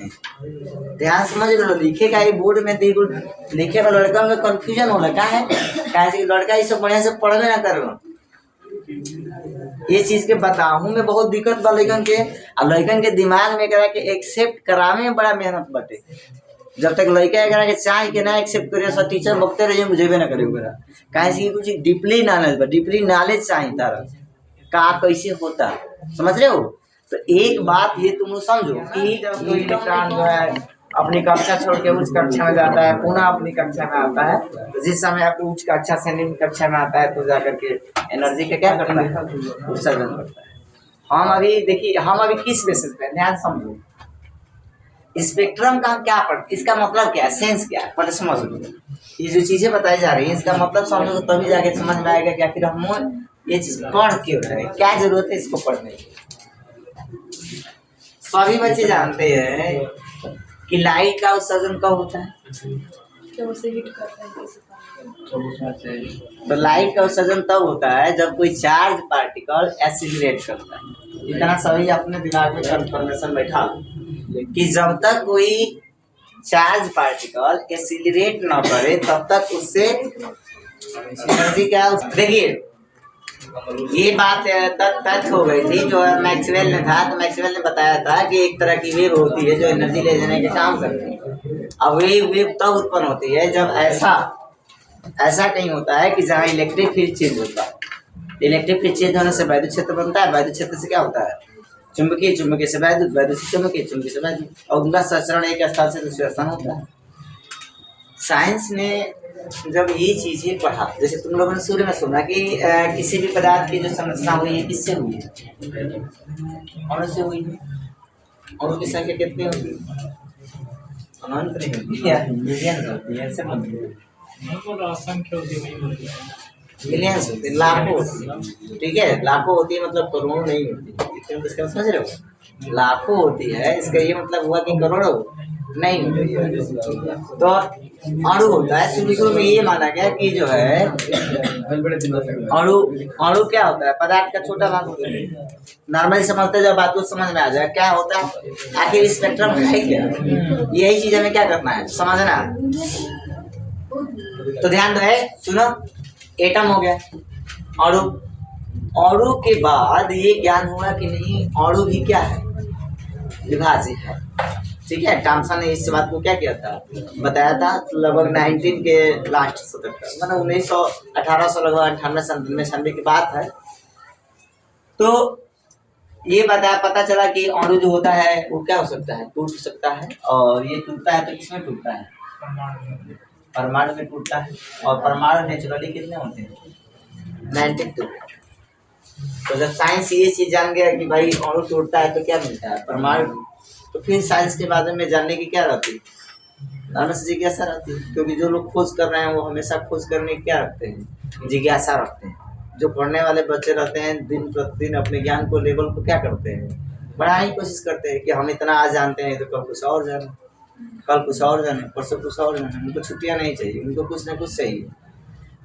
हैं। ध्यान समझ लो, लिखेगा ये बोर्ड में देखो, लिखे में लड़का में कंफ्यूजन होला का है, कैसे लड़का ये सब बढ़िया से पढ़वे ना कर ये चीज के बताहू में बहुत दिक्कत बा लड़कन के, और लड़कन के दिमाग में करा के एक्सेप्ट करावे में बड़ा मेहनत बाटे। जब तक लड़का एकरा के चाह के ना एक्सेप्ट करे सब टीचर बकते रहे बुझेबे ना करे ओकरा, काहे से कुछ डीपली नॉलेज बा, डीपली नॉलेज चाहिए तारा का कैसे होता, समझ रहे हो। तो एक बात ये तुम समझो कि जब कोई इलेक्ट्रॉन जो है अपनी कक्षा छोड़ के उच्च कक्षा में जाता है, पुनः अपनी कक्षा में आता है, तो जिस समय आपको उच्च कक्षा से निम्न कक्षा में आता है तो जाकर के एनर्जी का क्या करता है, उत्सर्जन करता है। हम अभी देखिए, हम अभी किस बेसिस पे, ध्यान समझो, स्पेक्ट्रम का क्या पढ़, इसका मतलब क्या है, सेंस क्या है, पहले समझ लो। ये जो चीजें बताई जा रही है इसका मतलब समझो, तभी जाके समझ में आएगा कि आखिर हम ये चीज पढ़ क्यों रहे, क्या जरूरत है इसको पढ़ने की। सभी बच्चे जानते हैं कि लाइट का उत्सर्जन कब होता है, तो लाइट का उत्सर्जन तब होता है जब कोई चार्ज पार्टिकल एक्सीलरेट करता है। इतना सभी अपने दिमाग में कंफर्मेशन बैठा लो कि जब तक कोई चार्ज पार्टिकल एक्सीलरेट ना करे तब तक उससे एनर्जी क्या, देखिए ये बात तथ्य हो गई थी जो मैक्सवेल ने था, तो मैक्सवेल ने बताया था कि एक तरह की वेव होती है जो एनर्जी ले जाने के काम करती है। अब वेव तब उत्पन्न होती है जब ऐसा कहीं होता है कि जहाँ इलेक्ट्रिक फील्ड चेंज होता है। इलेक्ट्रिक फील्ड चेंज होने से वैद्युत क्षेत्र बनता है, वैद्युत क्षेत्र से क्या होता है, चुंबकीय, चुंबकीय से वैद्युत, वैद्युत से चुंबकीय, चुंबकीय से वैद्युत, और उनका संचरण एक स्थान से दूसरे स्थान होता है। साइंस ने जब ये चीजें पढ़ा, जैसे तुम लोगों ने शुरू में सुना कि किसी भी पदार्थ की जो संरचना हुई है किससे हुई है, अणु से हुई है। अणु की संख्या कितनी होती है, अनंत नहीं होती है, मिलियंस होती है, ऐसे मिलियंस होती है, लाखों होती है, ठीक है, लाखों होती है मतलब करोड़ों नहीं होती, इसका समझ रहे हो, लाखों होती है, इसका ये मतलब हुआ कि करोड़ों नहीं होती है। तो अणु होता है, शुरू में ये माना गया कि जो है अणु क्या होता है, पदार्थ का छोटा भाग होता है। नॉर्मली समझते जब बात को समझ में आ जाए क्या होता है, आखिर स्पेक्ट्रम है क्या, यही चीज हमें क्या करना है, समझना। तो ध्यान रहे, सुनो, एटम हो गया, अणु के बाद ये ज्ञान हुआ कि नहीं अणु भी क्या है, विभाज्य है, ठीक है। थॉमसन ने इस बात को क्या किया था, बताया था लगभग 19 के लास्ट शतक का, मतलब 1800 लगभग 98-99 की बात है। तो ये बताया, पता चला कि अणु जो होता है वो क्या हो सकता है, टूट सकता है, और ये टूटता है तो किसमें टूटता है, परमाणु में टूटता है, और परमाणु नेचुरली कितने होते हैं, 92। तो जब साइंस ये चीज जान गया कि भाई अणु टूटता है तो क्या मिलता है, परमाणु, तो फिर साइंस के बारे में जानने की क्या रहती है, अनस जिज्ञासा रहती है। क्योंकि जो लोग खोज कर रहे हैं वो हमेशा खोज करने की क्या रखते हैं, जिज्ञासा रखते हैं। जो पढ़ने वाले बच्चे रहते हैं दिन प्रतिदिन अपने ज्ञान को, लेवल को क्या करते हैं, बढ़ाने की कोशिश करते हैं कि हम इतना आज जानते हैं तो कल कुछ और जाने, कल कुछ और जाने, परसों कुछ और जाने। उनको छुट्टियां नहीं चाहिए, उनको कुछ ना कुछ चाहिए।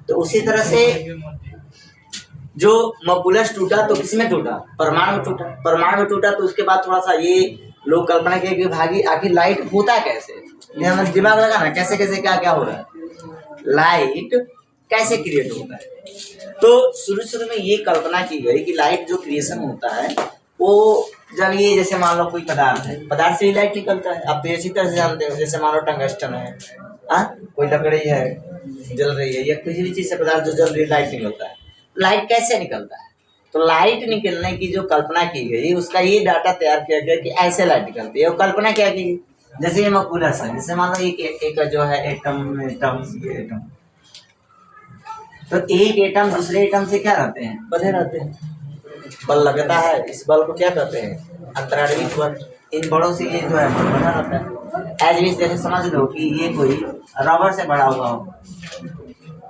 तो उसी तरह से जो मकुलस टूटा तो किसमें टूटा, परमाणु में टूटा, परमाणु में टूटा तो उसके बाद थोड़ा सा ये लोग कल्पना किए कि भागी आखिर लाइट होता कैसे, दिमाग लगाना कैसे कैसे क्या क्या हो रहा है, लाइट कैसे क्रिएट होता है। तो शुरू में ये कल्पना की गई कि लाइट जो क्रिएशन होता है वो जब ये जैसे मान लो कोई पदार्थ है, पदार्थ से ही लाइट निकलता है। आप तो इसी तरह से जानते हो, जैसे मान लो टंगस्टन है, कोई लकड़ी है जल रही है, या किसी भी चीज से पदार्थ जो जल रही है लाइट निकलता है। लाइट कैसे निकलता है, तो लाइट निकलने की जो कल्पना की गई उसका ये डाटा तैयार किया गया कि ऐसे लाइट निकलती है। वो कल्पना क्या की गई, जैसे ये मकुलस है, जैसे मान लो एक जो है एटम, तो एक एटम दूसरे एटम से क्या रहते हैं, बंधे रहते हैं, बल लगता है, इस बल को क्या कहते हैं, अंतराणविक बल। इन बड़ों से ये जो है बना रहता है। एज वीज जैसे समझ लो कि ये कोई रबर से बड़ा हुआ हो,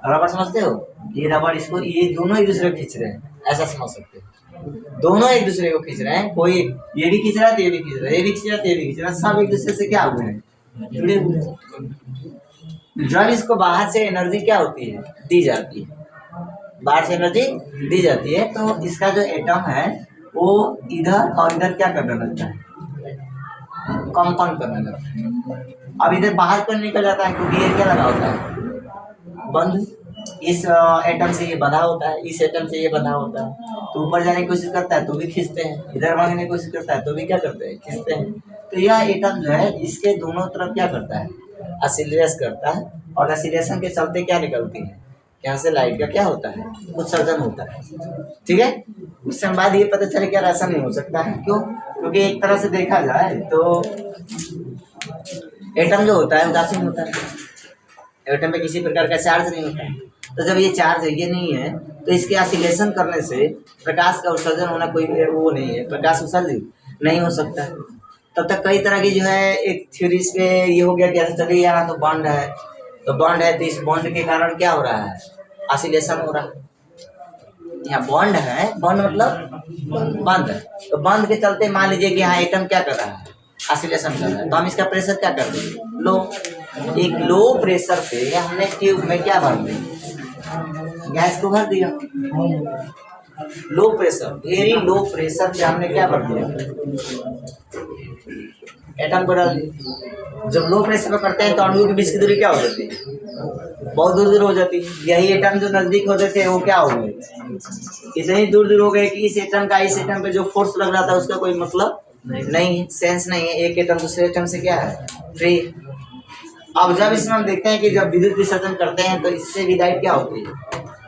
रबर समझते हो, ये रबर, इसको ये दोनों एक दूसरे को खींच रहे हैं, ऐसा समझ सकते हो, दोनों एक दूसरे को खींच रहे हैं। कोई ये भी खींच रहा है तो ये भी खींच रहा है, ये भी खींच रहा है तो ये भी खींच रहा है, सब एक दूसरे से क्या हुए हैं, जुड़े हुए हैं। जब इसको बाहर से एनर्जी क्या होती है, दी जाती है, बाहर से एनर्जी दी जाती है, तो इसका जो एटम है वो इधर और इधर क्या करने लगता है, कंपाउंड करने लगता है। अब इधर बाहर कर निकल जाता है क्योंकि ये क्या लगा होता है बंद, इस एटम से ये बंधा होता है, इस एटम से ये बंधा होता है। तो ऊपर जाने की कोशिश करता है तो भी खींचते हैं, इधर भागने की कोशिश करता है तो भी क्या करते हैं खींचते हैं। तो यह एटम जो है इसके दोनों तरफ क्या करता है एसिलेशन करता है, और एसिलेशन के चलते क्या निकलती है यहाँ से लाइट का क्या होता है उत्सर्जन होता है। ठीक है, उससे बाद ये पता चले क्या ऐसा नहीं हो सकता है। क्यों? क्योंकि एक तरह से देखा जाए तो एटम जो होता है उदासीन होता है, एटम पे किसी प्रकार का चार्ज नहीं होता है। तो जब ये चार्ज है ये नहीं है तो इसके ऑसिलेशन करने से प्रकाश का उत्सर्जन होना कोई वो नहीं है, प्रकाश उत्सर्जित नहीं हो सकता है। तब तक कई तरह की जो है एक थ्योरीज पे ये हो गया कि ऐसा चलिए यहाँ तो बॉन्ड है, तो बॉन्ड है तो इस बॉन्ड के कारण क्या हो रहा है ऑसिलेशन हो रहा है। यहाँ बॉन्ड है, बॉन्ड मतलब बंद है, तो बंद के चलते मान लीजिए कि यहाँ एटम क्या कर रहा है ऑसिलेशन कर रहा है, तो हम इसका प्रेशर क्या कर देंगे लो। एक लो प्रेशर पे हमने ट्यूब में क्या भर दिया गैस को भर दिया। Low pressure, very low pressure पे हमने क्या भर दिया एटम को डाल दिया। जब लो प्रेशर पे करते हैं तो अणुओं के बीच की दूरी क्या हो जाती है बहुत दूर दूर हो जाती है। यही एटम जो नजदीक होते थे वो क्या हो गए इतनी दूर दूर हो गए कि इस एटम का इस एटम पे जो फोर्स लग रहा था उसका कोई मतलब नहीं है, सेंस नहीं है। एक एटम दूसरे एटम से क्या है फ्री। अब जब इसमें हम देखते हैं कि जब विद्युत विसर्जन करते हैं तो इससे भी लाइट क्या होती है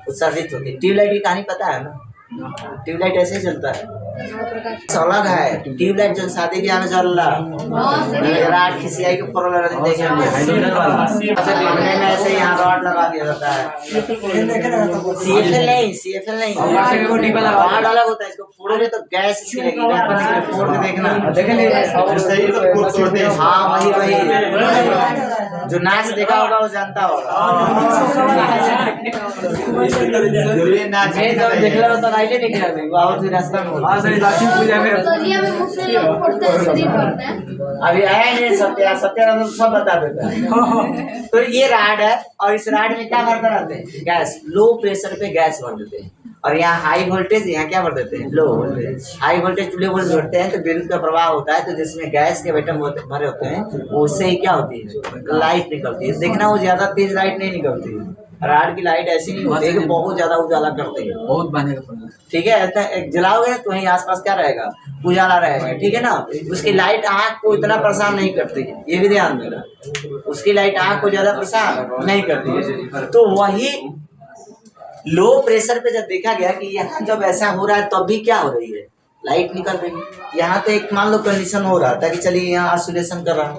उत्सर्जित होती है। ट्यूबलाइट की कहानी पता है ना, ट्यूबलाइट ऐसे ही चलता है अलग है। ट्यूबलाइट जो शादी ब्याह में चल रहा राड खिसियाई के फोर ऐसे यहाँ रॉड लगा दिया जाता है। CFL नहीं रॉड अलग होता है, इसको फोड़ोगे तो गैस निकलेगी, फोड़ के देखना। हाँ वही जो नाच देखा होगा वो जानता होगा। रास्ता अभी आया नहीं सत्या सब बता देता है। तो ये राड है और इस राड में क्या भरते रहते हैं गैस, लो प्रेशर पे गैस भर देते हैं। और यहाँ हाई वोल्टेज यहाँ क्या भर देते हैं low voltage. High voltage low voltage भरते हैं तो विद्युत का प्रवाह होता है, तो जिसमें गैस के एटम भरे होते हैं उससे ही क्या होती है लाइट निकलती है। देखना वो ज्यादा तेज लाइट नहीं निकलती है, राड की लाइट ऐसी नहीं होती है कि बहुत ज्यादा उजाला करती है, बहुत बनेगा। ठीक है, जलाओगे तो वहीं आसपास क्या रहेगा उजाला रहेगा। ठीक है ना, उसकी लाइट आँख को इतना परेशान नहीं करती है, ये भी ध्यान देना। उसकी लाइट आँख को ज्यादा परेशान नहीं करती है। तो वही लो प्रेशर पे जब देखा गया कि यहाँ जब ऐसा हो रहा है तब भी क्या हो रही है लाइट निकल रही है। यहाँ तो एक मान लो कंडीशन हो रहा था कि चलिए यहाँ ऑसिलेशन कर रहा है,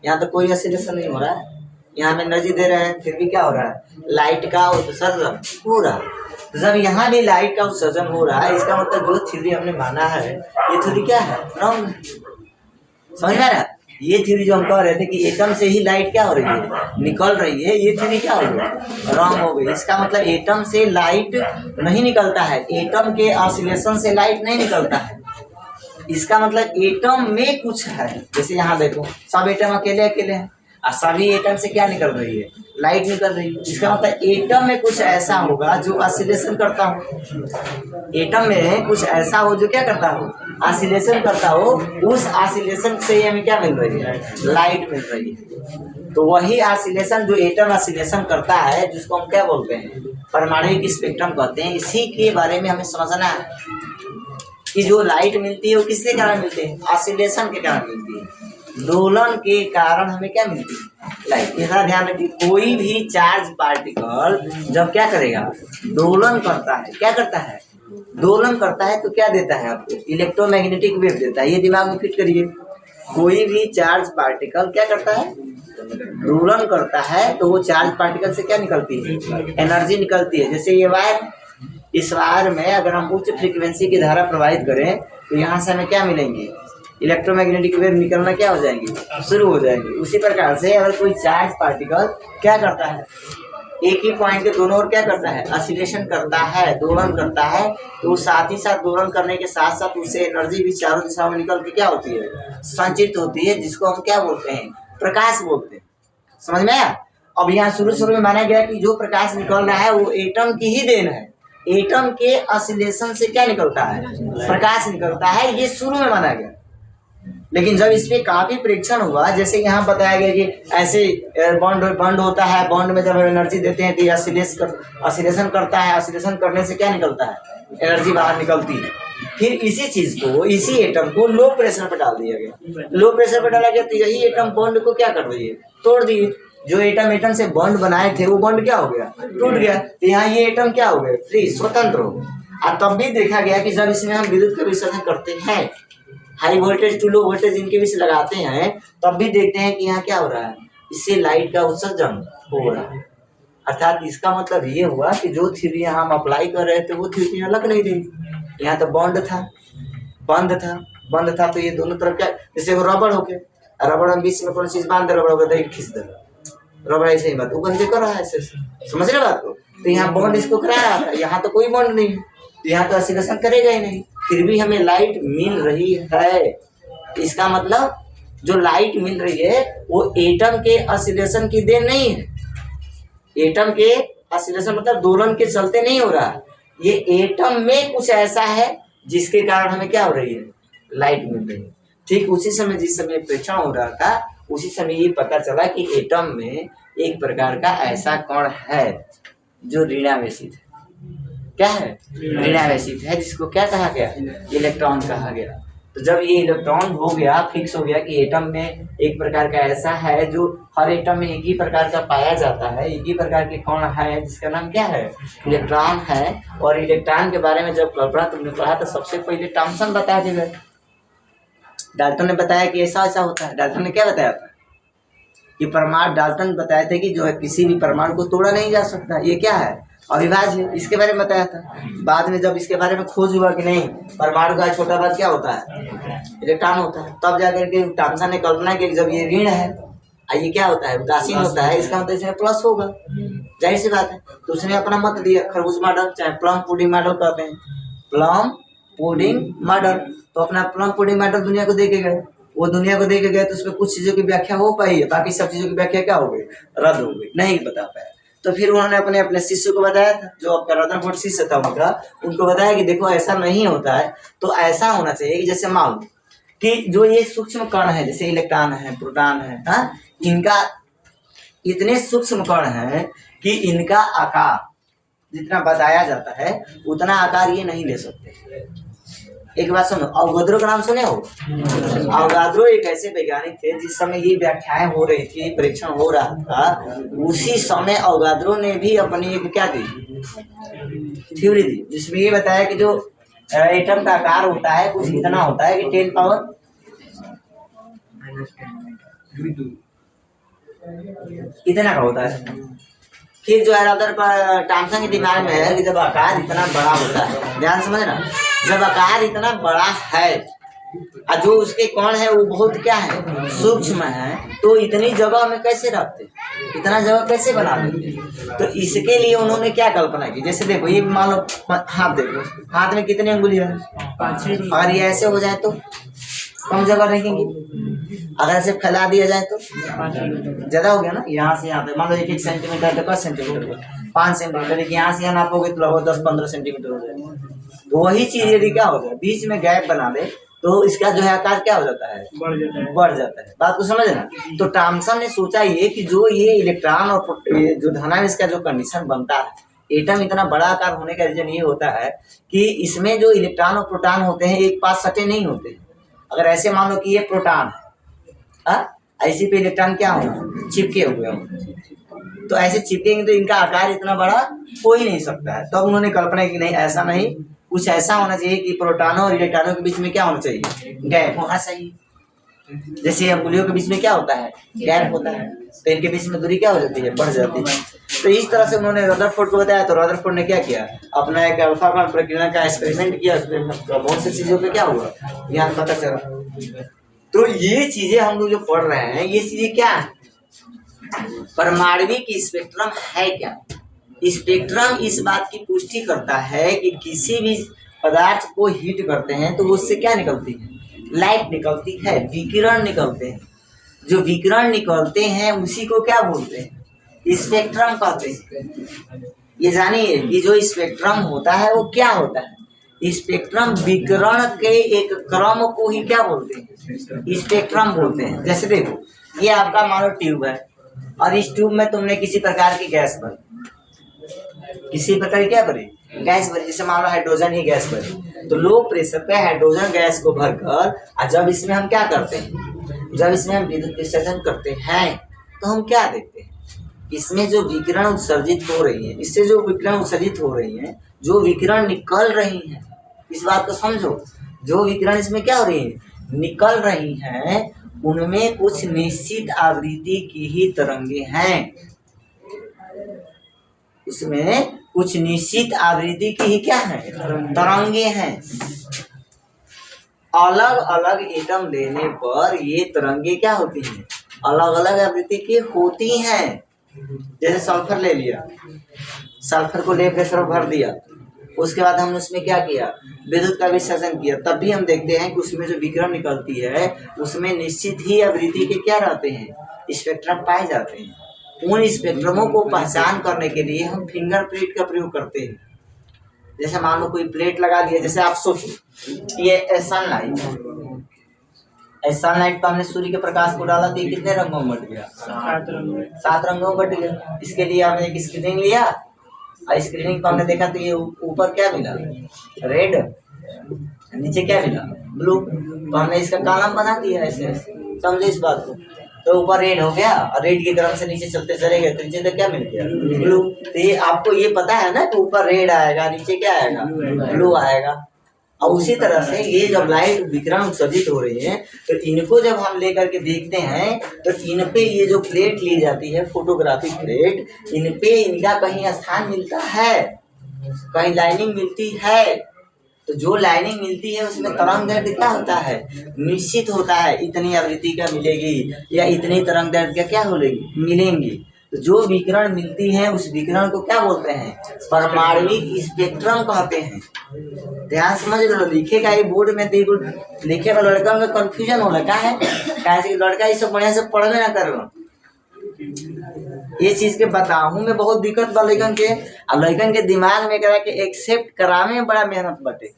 यहाँ तो कोई ऑसिलेशन नहीं हो रहा है, यहाँ में एनर्जी दे रहे हैं फिर भी क्या हो रहा है लाइट का उत्सर्जन हो रहा है। तो जब यहाँ भी लाइट का उत्सर्जन हो रहा है इसका मतलब जो थ्योरी हमने माना है ये थ्योरी क्या है रॉन्ग है। समझ में आ रहा है? ये थ्योरी जो हम कह रहे थे कि एटम से ही लाइट क्या हो रही है निकल रही है, ये थ्योरी क्या हो गई रॉन्ग हो गई। इसका मतलब एटम से लाइट नहीं निकलता है, एटम के ऑसिलेशन से लाइट नहीं निकलता है। इसका मतलब एटम में कुछ है। जैसे यहाँ देखो सब एटम अकेले अकेले हैं और सभी एटम से क्या निकल रही है लाइट निकल रही है। इसका मतलब एटम में कुछ ऐसा होगा जो ऑसिलेशन करता हो, एटम में कुछ ऐसा हो जो क्या करता हो ऑसिलेशन करता हो, उस ऑसिलेशन से हमें क्या मिल रही है लाइट मिल रही है। तो वही ऑसिलेशन जो एटम ऑसिलेशन करता है जिसको हम क्या बोलते हैं परमाणु स्पेक्ट्रम कहते हैं। इसी के बारे में हमें समझना है कि जो लाइट मिलती है वो किसके कारण मिलती है ऑसिलेशन के कारण मिलती है, दोलन के कारण हमें क्या मिलती है लाइट। इसका ध्यान रखिए कोई भी चार्ज पार्टिकल जब क्या करेगा दोलन करता है, क्या करता है दोलन करता है तो क्या देता है आपको इलेक्ट्रोमैग्नेटिक वेव देता है। ये दिमाग में फिट करिए, कोई भी चार्ज पार्टिकल क्या करता है दोलन करता है तो वो चार्ज पार्टिकल से क्या निकलती है एनर्जी निकलती है। जैसे ये वायर, इस वायर में अगर हम उच्च फ्रीक्वेंसी की धारा प्रवाहित करें तो यहाँ से हमें क्या मिलेंगे इलेक्ट्रोमैग्नेटिक वेव निकलना क्या हो जाएंगी शुरू हो जाएंगी। उसी प्रकार से अगर कोई चार्ज पार्टिकल क्या करता है एक ही पॉइंट के दोनों ओर क्या करता है ऑसिलेशन करता है दोलन करता है, तो साथ ही साथ दोलन करने के साथ साथ उससे एनर्जी भी चारों दिशाओं में निकल के क्या होती है संचित होती है, जिसको हम क्या बोलते हैं प्रकाश बोलते हैं। समझ में आया? अब यहाँ शुरू में माना गया कि जो प्रकाश निकल रहा है वो एटम की ही देन है, एटम के ऑसिलेशन से क्या निकलता है प्रकाश निकलता है, ये शुरू में माना गया। लेकिन जब इस पे काफी परीक्षण हुआ, जैसे यहाँ बताया गया कि ऐसे बॉन्ड होता है, बॉन्ड में जब एनर्जी देते हैं तो ये ऑसिलेशन करता है, ऑसिलेशन करने से क्या निकलता है, एनर्जी बाहर निकलती है। फिर इसी चीज को, इसी एटम को लो प्रेशर पर डाल दिया गया। लो प्रेशर पर डाला गया तो यही एटम बॉन्ड को क्या कर दिए, तोड़ दिए। जो एटम से बॉन्ड बनाए थे वो बॉन्ड क्या हो गया, टूट गया। तो यहाँ ये एटम क्या हो गए, फ्री, स्वतंत्र हो। और तब भी देखा गया कि जब इसमें हम विद्युत का विसर्जन करते हैं, high voltage to low voltage इनके बीच लगाते हैं, तब भी देखते हैं कि यहाँ क्या हो रहा है, इससे लाइट का उत्सर्जन हो रहा है। अर्थात इसका मतलब ये हुआ कि जो थ्योरी हम अप्लाई कर रहे थे वो थ्योरी अलग नहीं रही। यहाँ तो बॉन्ड था, बंद था तो ये दोनों तरफ क्या, जैसे वो रबड़ हो गया, रबड़ में बीच में कोई चीज बांध दे, रबड़ को खींच दे, रबड़ ऐसे ही बात वो बंद कर रहा है ऐसे, समझ रहे बात को। तो यहाँ बॉन्ड इसको करा रहा था, यहाँ तो कोई बॉन्ड नहीं, तो यहाँ तो ऑसिलेशन करेगा ही नहीं, फिर भी हमें लाइट मिल रही है। इसका मतलब जो लाइट मिल रही है वो एटम के ऑसिलेशन की देन नहीं है। एटम के ऑसिलेशन मतलब दोलन के चलते नहीं हो रहा, ये एटम में कुछ ऐसा है जिसके कारण हमें क्या हो रही है, लाइट मिल रही है। ठीक उसी समय जिस समय परीक्षण हो रहा था, उसी समय ये पता चला कि एटम में एक प्रकार का ऐसा कण है जो ऋणावेशित है। क्या है, ऋणावेशित है, जिसको क्या कहा गया, इलेक्ट्रॉन कहा गया। तो जब ये इलेक्ट्रॉन हो गया, फिक्स हो गया कि एटम में एक प्रकार का ऐसा है जो हर एटम में एक ही प्रकार का पाया जाता है, एक ही प्रकार के कण है जिसका नाम क्या है, इलेक्ट्रॉन है। और इलेक्ट्रॉन के बारे में जब कल्पना तुमने पढ़ा तो सबसे पहले थॉमसन बता दिया, डाल्टन ने बताया कि ऐसा ऐसा होता है। डाल्टन ने क्या बताया था कि परमाणु, डाल्टन बताए थे कि जो है किसी भी परमाणु को तोड़ा नहीं जा सकता, ये क्या है, अविभाज्य, इसके बारे में बताया था। बाद में जब इसके बारे में खोज हुआ कि नहीं, परमाणु का छोटा भाग क्या होता है, इलेक्ट्रॉन होता है, तब जाकर के थॉमसन ने कल्पना की जब ये ऋण है, ये क्या होता है, उदासीन होता है, इसका मतलब इसमें प्लस होगा, जाहिर सी बात है। तो उसने अपना मत दिया, खरबूज मॉडल, चाहे प्लम पुडिंग मॉडल कहते हैं, प्लम पुडिंग मॉडल। तो अपना प्लम पुडिंग मॉडल दुनिया को देके गए, वो दुनिया को देके गए तो उसमें कुछ चीजों की व्याख्या हो पाई है, बाकी सब चीजों की व्याख्या क्या हो गई, रद्द हो गई, नहीं बता पाया। तो फिर उन्होंने अपने अपने शिष्य को बताया था, जो आपका रदरफोर्ड शिष्य था उनका, उनको बताया कि देखो ऐसा नहीं होता है, तो ऐसा होना चाहिए कि जैसे मान लो कि जो ये सूक्ष्म कण है, जैसे इलेक्ट्रॉन है, प्रोटॉन है, हाँ, इनका इतने सूक्ष्म कण है कि इनका आकार जितना बताया जाता है उतना आकार ये नहीं ले सकते। एक बात सुनो, अवगाद्रो का नाम सुने हो? अवगाद्रो एक ऐसे वैज्ञानिक थे जिस समय ये व्याख्याएं हो रही थी, परीक्षण हो रहा था, उसी समय अवगाद्रो ने भी अपनी एक क्या दी, थ्योरी दी, जिसमें ये बताया कि जो एटम का आकार होता है कुछ इतना होता है कि 10 पावर इतना का होता है। फिर जो है अदर पर थॉमसन के दिमाग में है कि जब आकार इतना बड़ा होता है, ध्यान समझना, जब आकार इतना बड़ा है और जो उसके कण है वो बहुत क्या है, सूक्ष्म है, तो इतनी जगह में कैसे रखते, इतना जगह कैसे बना देते। तो इसके लिए उन्होंने क्या कल्पना की, जैसे देखो ये मान लो हाथ, देखो हाथ में कितनी अंगुलियां हैं, और ये ऐसे हो जाए तो कम जगह रखेंगे, अगर ऐसे फैला दिया जाए तो ज्यादा हो गया ना। यहाँ से यहाँ पे मान लो 1-1 सेंटीमीटर तो 10 सेंटीमीटर, 5 सेंटीमीटर, यहाँ से यहाँ नापोगे तो लगभग 10-15 सेंटीमीटर हो जाएगा। तो वही चीज यदि क्या हो जाए, बीच में गैप बना दे तो इसका जो है आकार क्या हो जाता है, बढ़ जाता है। बात को समझना। तो थॉमसन ने सोचा ये कि जो ये इलेक्ट्रॉन और जो धनावेश का जो कंडीशन बनता है, एटम इतना बड़ा आकार होने का रीजन ये होता है कि इसमें जो इलेक्ट्रॉन और प्रोटॉन होते हैं एक पास सटे नहीं होते। अगर ऐसे मान लो कि ये प्रोटॉन है, ऐसे पे इलेक्ट्रॉन क्या हो, चिपके हुए हो, तो ऐसे चिपकेंगे तो इनका आकार इतना बड़ा हो ही नहीं सकता है। तब उन्होंने कल्पना की नहीं, ऐसा नहीं, कुछ ऐसा होना चाहिए कि प्रोटॉनों और इलेक्ट्रॉनों के बीच में क्या होना चाहिए, गैप होना चाहिए। जैसे अंगुलियों के बीच में क्या होता है, गैप होता है, तो इनके बीच में दूरी क्या हो जाती है, बढ़ जाती है। तो इस तरह से उन्होंने रदरफोर्ड को बताया, तो रदरफोर्ड ने क्या किया, अपना एक अल्फा कण प्रक्रिया का एक्सपेरिमेंट किया, उसमें बहुत सी चीजों पे क्या हुआ, ज्ञान पता चला। तो ये चीजें हम लोग जो पढ़ रहे हैं, ये चीजें क्या है, परमाणविक स्पेक्ट्रम है क्या। स्पेक्ट्रम इस बात की पुष्टि करता है कि किसी भी पदार्थ को हीट करते हैं तो उससे क्या निकलती है, लाइट निकलती है, विकिरण निकलते हैं। जो विकिरण निकलते हैं उसी को क्या बोलते हैं, स्पेक्ट्रम कहते हैं। ये जानिए कि जो स्पेक्ट्रम होता है वो क्या होता है, स्पेक्ट्रम विकिरण के एक क्रम को ही क्या बोलते हैं, स्पेक्ट्रम बोलते हैं। जैसे देखो ये आपका मान लो ट्यूब है और इस ट्यूब में तुमने किसी प्रकार की गैस भरी, किसी प्रकार की क्या भरी, गैस भरी, जैसे मान लो हाइड्रोजन ही गैस भरी। तो लो प्रेशर पे हाइड्रोजन गैस को भरकर और जब इसमें हम क्या करते हैं, जब इसमें हम विद्युत विसर्जन करते हैं तो हम क्या देखते हैं, इसमें जो विकिरण उत्सर्जित हो रही है, इससे जो विकिरण उत्सर्जित हो रही है, जो विकिरण निकल रही है, इस बात को समझो, जो विकिरण इसमें क्या हो रही है, निकल रही है, उनमें कुछ निश्चित आवृत्ति की ही तरंगे हैं, उसमें कुछ निश्चित आवृत्ति की ही क्या है, तरंगे हैं। अलग अलग एटम लेने पर ये तरंगे क्या होती हैं, अलग अलग आवृत्ति की होती हैं। जैसे सल्फर ले लिया, सल्फर को ले प्रेशर भर दिया, उसके बाद हमने उसमें क्या किया, विद्युत का विसर्जन किया, तब भी हम देखते हैं कि उसमें जो विकिरण निकलती है उसमें निश्चित ही आवृत्ति के क्या रहते हैं, स्पेक्ट्रम पाए जाते हैं। उन स्पेक्ट्रमों को पहचान करने के लिए हम फिंगरप्रिंट का प्रयोग करते हैं। जैसे मान लो कोई प्लेट लगा दिया, जैसे आप सोचिए ये सनलाइट, सनलाइट पर हमने सूर्य के प्रकाश को डाला तो ये कितने रंगों में बट गया, 7 रंगों में बट गया। इसके लिए हमने एक स्क्रीनिंग लिया और स्क्रीनिंग पर हमने देखा तो ये ऊपर क्या मिला, रेड, नीचे क्या मिला, ब्लू। तो हमने इसका कॉलम बना दिया ऐसे, समझे इस बात को। तो ऊपर रेड हो गया और रेड की क्रम से नीचे चलते चले गए तो नीचे तो क्या मिल गया, ब्लू। तो ये आपको ये पता है ना कि ऊपर रेड आएगा, नीचे क्या आएगा, ब्लू आएगा। और उसी तरह से ये जब लाइट विकिरण उत्सर्जित हो रही है तो इनको जब हम लेकर के देखते हैं तो इन पे ये जो प्लेट ली जाती है, फोटोग्राफिक प्लेट, इन पे इनका कहीं स्थान मिलता है, कहीं लाइनिंग मिलती है। तो जो लाइनिंग मिलती है उसमें तरंग दैर्घ्य क्या होता है, निश्चित होता है, इतनी आवृत्ति का मिलेगी या इतनी तरंग दैर्घ्य क्या होगी, मिलेंगी। तो जो विकिरण मिलती है उस विकिरण को क्या बोलते हैं, परमाणविक स्पेक्ट्रम कहते हैं। ध्यान समझ लो, लिखेगा ये बोर्ड में देखो, लिखेगा लड़का में कंफ्यूजन हो लगा है, कैसे लड़का ये सब बढ़िया से पढ़वे ना करो, ये चीज के बताऊं मैं बहुत दिक्कत बा लड़कन के। अब लड़कन के दिमाग में करा के एक्सेप्ट करावे में बड़ा मेहनत बटे।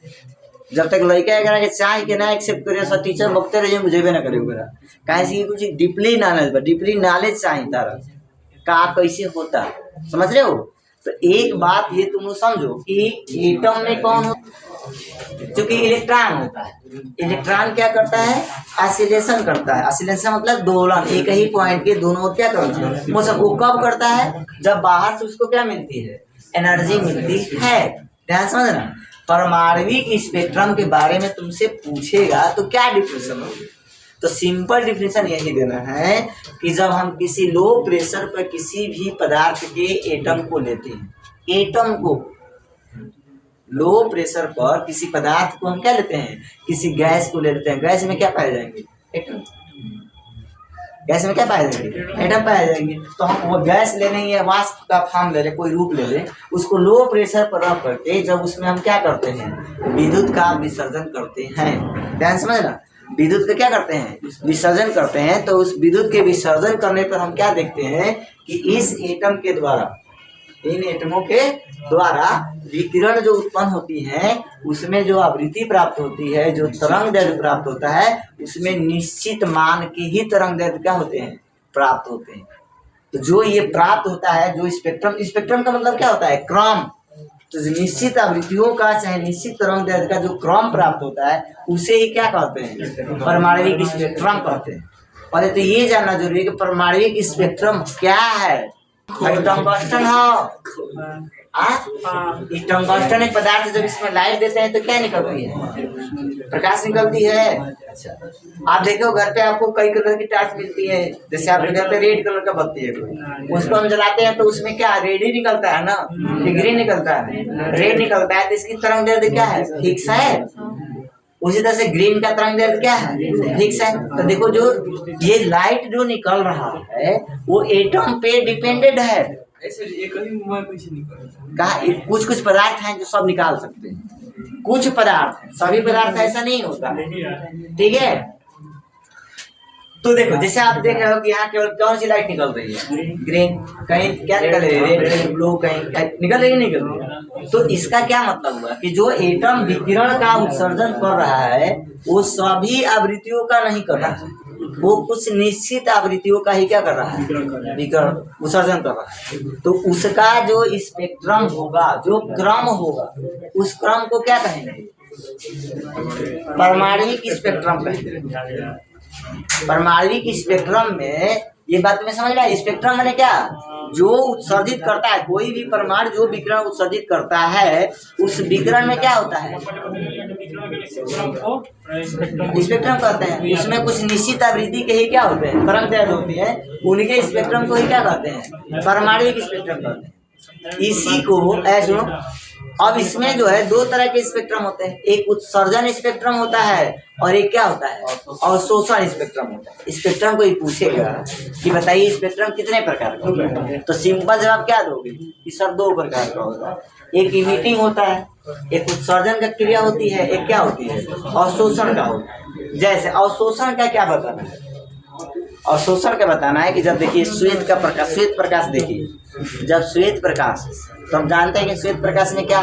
जब तक लड़का करा के चाहे के ना एक्सेप्ट करे, सब टीचर बकते रहिए, मुझे भी ना करे करा, कैसे कुछ डीपली नॉलेज बा, डीपली नॉलेज चाहिए तारा का कैसे होता, समझ रहे हो। तो एक बात ये तुम लोग समझो कि एटम में कौन हो, क्योंकि इलेक्ट्रॉन होता है, इलेक्ट्रॉन क्या करता है, ऑसिलेशन करता है। ऑसिलेशन मतलब दोलन, एक ही पॉइंट के दोनों ओर क्या करता है, वो सब वो कब करता है, जब बाहर से उसको क्या मिलती है, एनर्जी मिलती है। ध्यान समझना, परमाणविक स्पेक्ट्रम के बारे में तुमसे पूछेगा तो क्या डिफिनेशन होगी, तो सिंपल डिफिनेशन यही देना है कि जब हम किसी लो प्रेशर पर किसी भी पदार्थ के एटम को लेते हैं, एटम को लो प्रेशर पर किसी पदार्थ को हम क्या लेते हैं, किसी गैस को ले लेते हैं, गैस में क्या पाए जाएंगे, एटम, गैस में क्या पाए जाएंगे, एटम पाए जाएंगे। तो हम वो गैस ले लेंगे, वाष्प का फॉर्म ले लें, कोई रूप ले लें, उसको लो प्रेशर पर रख करके जब उसमें हम क्या करते हैं, विद्युत का विसर्जन करते हैं। ध्यान समझना, विद्युत का क्या करते हैं, विसर्जन करते हैं। तो उस विद्युत के विसर्जन करने पर हम क्या देखते हैं कि इस एटम के द्वारा, इन एटमों के द्वारा विकिरण जो उत्पन्न होती है उसमें जो आवृत्ति प्राप्त होती है, जो तरंग दैर्घ्य प्राप्त होता है, उसमें निश्चित मान के ही तरंग दैर्घ्य क्या होते हैं, प्राप्त होते हैं। तो जो ये प्राप्त होता है, जो स्पेक्ट्रम, स्पेक्ट्रम का मतलब क्या होता है, क्रम। तो निश्चित आवृत्तियों का चाहे निश्चित तरंग दैर्घ्य का जो क्रम प्राप्त होता है उसे ही क्या कहते हैं, परमाणविक स्पेक्ट्रम कहते हैं। पहले तो ये जानना जरूरी है कि परमाणविक स्पेक्ट्रम क्या है। टंगस्टन हो, टंगस्टन एक पदार्थ, जब इसमें लाइट देते हैं तो क्या निकलती है, प्रकाश निकलती है। अच्छा, आप देखो घर पे आपको कई कलर की टार्च मिलती है, जैसे आपके घर पे रेड कलर का बत्ती है कोई, उसको हम जलाते हैं तो उसमें क्या रेड ही निकलता है ना, ग्रीन निकलता है, रेड निकलता है, तो इसकी तरंग दैर्घ्य क्या है, फिक्स है। उसी तरह से ग्रीन का तरंग दैर्घ्य क्या है, फिक्स है। तो देखो जो ये लाइट जो निकल रहा है वो एटम पे डिपेंडेड है। कहा कुछ कुछ पदार्थ हैं जो सब निकाल सकते हैं, कुछ पदार्थ, सभी पदार्थ ऐसा नहीं होता, ठीक है। तो देखो जैसे आप देख रहे हो कि यहाँ केवल कौन सी लाइट निकल रही है, ग्रीन, कहीं क्या निकल रही है, रेड, कहीं ब्लू, कहीं निकल रही है, निकल रही है। तो इसका क्या मतलब हुआ कि जो एटम विकिरण का उत्सर्जन कर रहा है वो सभी आवृत्तियों का नहीं कर रहा है, वो कुछ निश्चित आवृत्तियों का ही क्या कर रहा है, विकिरण उत्सर्जन कर रहा है। तो उसका जो स्पेक्ट्रम होगा, जो क्रम होगा, उस क्रम को क्या कहेंगे, परमाणविक स्पेक्ट्रम कहेंगे। परमाणविक स्पेक्ट्रम में ये बात में समझ रहा है, स्पेक्ट्रम मैंने क्या, जो उत्सर्जित करता है, कोई भी परमाणु जो विकिरण उत्सर्जित करता है उस विकिरण में क्या होता है, स्पेक्ट्रम कहते हैं। उसमें कुछ निश्चित आवृत्ति के ही क्या होते हैं, तरंग होती है, उनके स्पेक्ट्रम को ही क्या कहते हैं, परमाणविक स्पेक्ट्रम कहते हैं। इसी को ऐसा, अब इसमें जो है दो तरह के स्पेक्ट्रम होते हैं, एक उत्सर्जन स्पेक्ट्रम होता है और एक क्या होता है, अवशोषण स्पेक्ट्रम होता है। स्पेक्ट्रम को ही पूछेगा कि बताइए स्पेक्ट्रम कितने प्रकार का होता है, तो सिंपल जवाब क्या दोगे कि सर दो प्रकार का होता है, एक इमिटिंग होता है, एक उत्सर्जन का क्रिया होती है, एक क्या होती है, अवशोषण का होता है। जैसे अवशोषण का क्या बताना है, अवशोषण का बताना है कि जब देखिए श्वेत का प्रकाश, श्वेत प्रकाश देखिए, जब श्वेत प्रकाश, तो हम जानते हैं कि श्वेत प्रकाश में क्या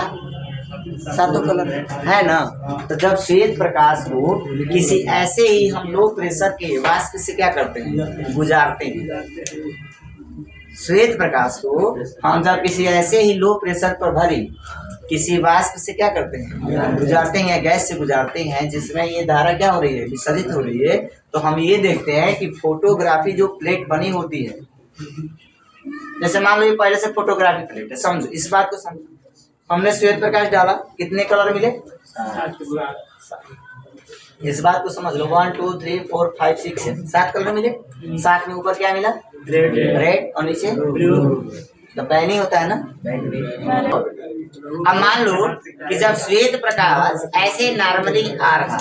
सातों कलर है ना, तो जब श्वेत प्रकाश को किसी ऐसे ही हम लो प्रेशर के वाष्प से क्या करते हैं, गुजारते हैं, श्वेत प्रकाश को हम जब किसी ऐसे ही लो प्रेशर पर भरी किसी वाष्प से क्या करते हैं, गुजारते हैं, गैस से गुजारते हैं, जिसमें ये धारा क्या हो रही है, विसर्जित हो रही है, तो हम ये देखते हैं कि फोटोग्राफी जो प्लेट बनी होती है, जैसे मान लो ये पहले से फोटोग्राफी प्लेट है, समझो इस बात को समझो, हमने श्वेत प्रकाश डाला, कितने कलर मिले, इस बात को समझ लो, 1 2 3 4 5 6 7 कलर मिले, 7 में ऊपर क्या मिला, रेड और नीचे ब्लू, तो बैनी होता है ना। अब मान लो कि जब श्वेत प्रकाश ऐसे नॉर्मली आ रहा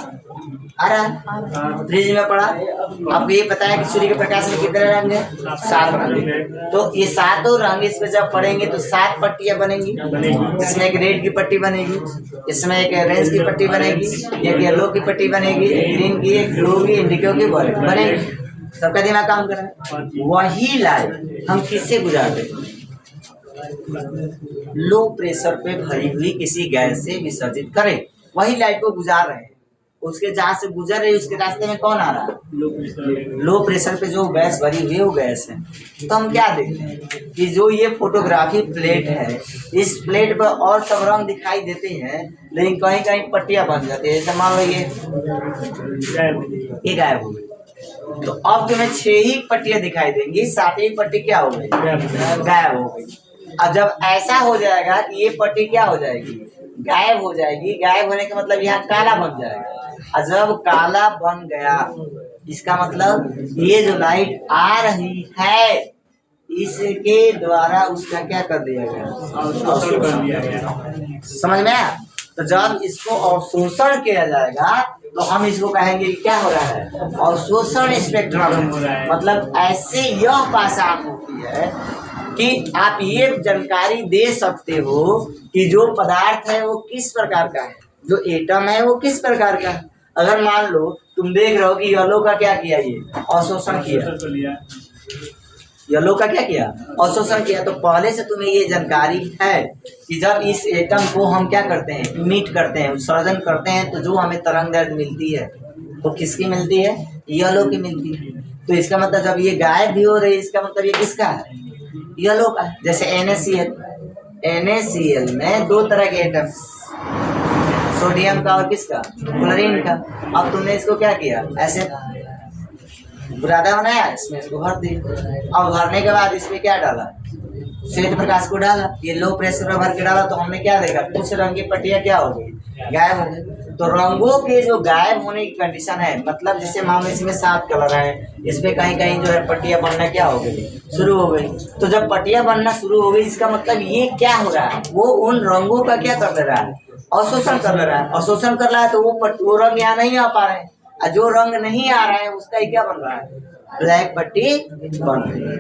फ्रिज में पड़ा, आपको ये पता है कि सूर्य के प्रकाश में कितने रंग है, 7 रंग, तो ये सातों रंग इस पे जब पड़ेंगे तो 7 पट्टियां बनेंगी, इसमें एक रेड की पट्टी बनेगी, इसमें एक ऑरेंज की पट्टी बनेगी, एक येलो की पट्टी बनेगी, एक ग्रीन की, एक ब्लू की, इंडिगो की बनेगी, सबका दिमाग काम कर रहा है। वही लाइट हम किससे गुजारते हैं, लो प्रेशर पे भरी हुई किसी गैस से विसर्जित करें, वही लाइट को गुजार रहे हैं, उसके जहाँ से गुजर रही है उसके रास्ते में कौन आ रहा है, लो प्रेशर पे जो गैस भरी हुई है वो गैस है। तो हम क्या देखते हैं कि जो ये फोटोग्राफी प्लेट है, इस प्लेट पर और सब रंग दिखाई देते हैं, लेकिन कहीं कहीं पट्टियां बन जाती है, जैसे मान लो ये गायब हो गई, तो अब तुम्हें 6 ही पट्टियां दिखाई देंगी, 7वीं पट्टी क्या हो गई, गायब हो गई। अब जब ऐसा हो जाएगा कि ये पट्टी क्या हो जाएगी, गायब हो जाएगी, गायब होने का मतलब यहाँ काला बन जाएगा, और जब काला बन गया इसका मतलब ये जो लाइट आ रही है इसके द्वारा उसका क्या कर दिया गया, समझ में आया। तो जब इसको अवशोषण किया जाएगा तो हम इसको कहेंगे कि क्या हो रहा है, अवशोषण स्पेक्ट्रम, मतलब ऐसे यह पहचान होती है कि आप ये जानकारी दे सकते हो कि जो पदार्थ है वो किस प्रकार का है, जो एटम है वो किस प्रकार का है। अगर मान लो तुम देख रहे हो कि येलो का क्या किया, ये अवशोषण किया, येलो का क्या किया, अवशोषण किया, तो पहले से तुम्हें ये जानकारी है कि जब इस एटम को हम क्या करते हैं, इमिट करते हैं, उत्सर्जन करते हैं, तो जो हमें तरंगदैर्घ्य मिलती है तो किसकी मिलती है, येलो की मिलती है। तो इसका मतलब जब ये गायब भी हो रही है, इसका मतलब ये किसका है, येलो का। जैसे NaCl में 2 तरह के एटम, सोडियम का और किसका, क्लोरीन का। अब तुमने इसको क्या किया, ऐसे बुरादा बनाया, इसमें इसको भर दिया, अब भरने के बाद इसमें क्या डाला, श्वेत प्रकाश को डाला, ये लो प्रेशर पर भर के डाला, तो हमने क्या देखा, कुछ रंग की पट्टियां क्या हो गई, गायब हो गई। तो रंगों के जो गायब होने की कंडीशन है, मतलब जैसे मान लो इसमें 7 कलर है, इसमें कहीं कहीं जो है पट्टियां बनना क्या हो गई, शुरू हो गई। तो जब पट्टियां बनना शुरू हो गई, इसका मतलब ये क्या हो रहा है, वो उन रंगों का क्या कर रहा है, अवशोषण कर रहा है। अवशोषण कर रहा है तो वो रंग यहाँ नहीं आ पा रहे हैं, और जो रंग नहीं आ रहा है उसका क्या बन रहा है, ब्लैक पट्टी बन रही है।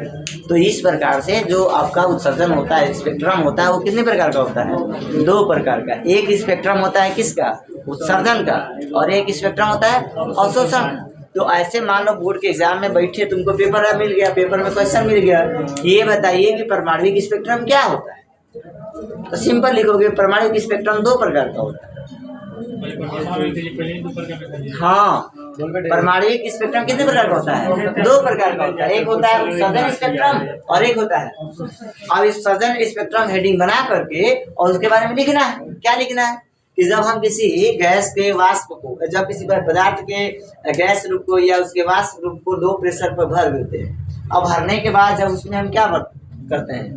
तो इस प्रकार से जो आपका उत्सर्जन होता है, स्पेक्ट्रम होता है, वो कितने प्रकार का होता है, 2 प्रकार का। एक स्पेक्ट्रम होता है किसका, उत्सर्जन का, और एक स्पेक्ट्रम होता है अवशोषण का। तो ऐसे मान लो बोर्ड के एग्जाम में बैठे, तुमको पेपर मिल गया, पेपर में क्वेश्चन मिल गया, ये बताइए कि परमाणविक स्पेक्ट्रम क्या होता है, तो सिंपल लिखोगे परमाणविक स्पेक्ट्रम 2 प्रकार का होता है। हाँ, परमाणविक स्पेक्ट्रम कितने प्रकार का होता है? 2 प्रकार का होता है। एक होता है उत्सर्जन स्पेक्ट्रम और एक होता है। अब इस उत्सर्जन स्पेक्ट्रम हेडिंग बना करके और उसके बारे में लिखना है। क्या लिखना है कि जब हम किसी गैस के वाष्प को, जब किसी पदार्थ के गैस रूप को या उसके वाष्प रूप को लो प्रेशर पर भर देते हैं, अब भरने के बाद जब उसमें हम क्या करते हैं,